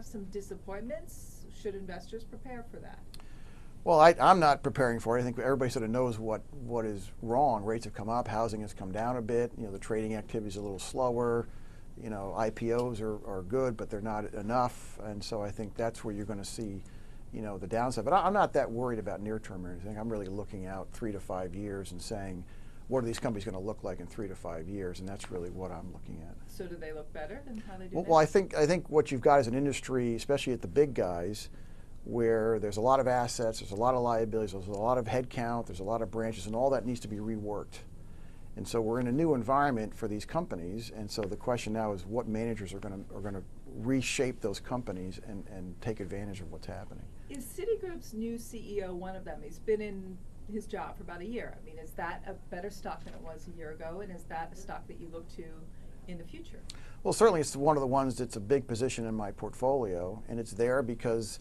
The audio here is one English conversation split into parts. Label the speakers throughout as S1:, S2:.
S1: have some disappointments? Should investors prepare for that?
S2: Well, I'm not preparing for it. I think everybody sort of knows what is wrong. Rates have come up, housing has come down a bit. You know, the trading activity is a little slower. You know, IPOs are good, but they're not enough. And so I think that's where you're going to see, you know, the downside. But I'm not that worried about near-term or anything. I'm really looking out 3 to 5 years and saying, what are these companies going to look like in 3 to 5 years? And that's really what I'm looking at.
S1: So do they look better than how they do
S2: Well,
S1: now?
S2: well, I think what you've got is an industry, especially at the big guys, where there's a lot of assets, there's a lot of liabilities, there's a lot of headcount, there's a lot of branches, and all that needs to be reworked. And so we're in a new environment for these companies, and so the question now is what managers are going to reshape those companies and take advantage of what's happening.
S1: Is Citigroup's new CEO one of them? He's been in his job for about a year. I mean, is that a better stock than it was a year ago, and is that a stock that you look to in the future?
S2: Well, certainly it's one of the ones that's a big position in my portfolio, and it's there because,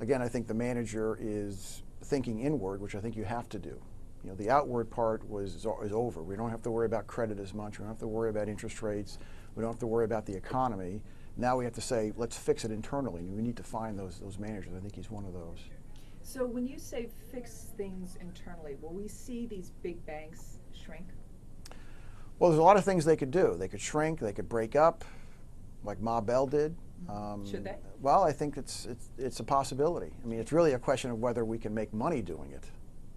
S2: again, I think the manager is thinking inward, which I think you have to do. You know, the outward part is over. We don't have to worry about credit as much. We don't have to worry about interest rates. We don't have to worry about the economy. Now we have to say, let's fix it internally. We need to find those managers. I think he's one of those.
S1: So when you say fix things internally, will we see these big banks shrink?
S2: Well, there's a lot of things they could do. They could shrink. They could break up, like Ma Bell did.
S1: Should they?
S2: Well, I think it's a possibility. I mean, it's really a question of whether we can make money doing it.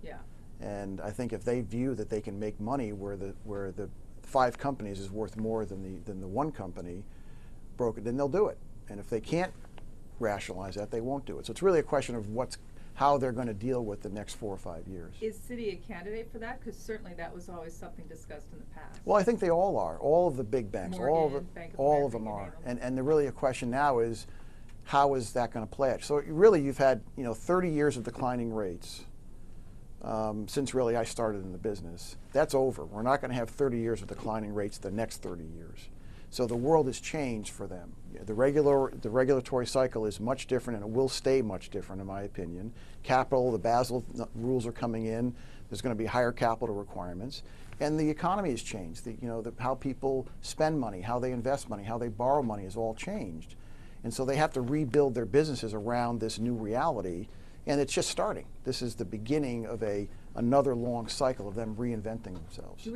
S1: Yeah.
S2: And I think if they view that they can make money where the 5 companies is worth more than the one company, then they'll do it. And if they can't rationalize that, they won't do it. So it's really a question of how they're going to deal with the next 4 or 5 years.
S1: Is Citi a candidate for that? Because certainly that was always something discussed in the past.
S2: Well, I think they all are. All of the big banks,
S1: Morgan,
S2: all of them are. And the really a question now is, how is that going to play out? So really, you've had 30 years of declining rates since really I started in the business. That's over. We're not going to have 30 years of declining rates the next 30 years. So the world has changed for them. The regulatory cycle is much different, and it will stay much different, in my opinion. Capital, the Basel rules are coming in. There's going to be higher capital requirements, and the economy has changed. How people spend money, how they invest money, how they borrow money has all changed, and so they have to rebuild their businesses around this new reality. And it's just starting. This is the beginning of another long cycle of them reinventing themselves.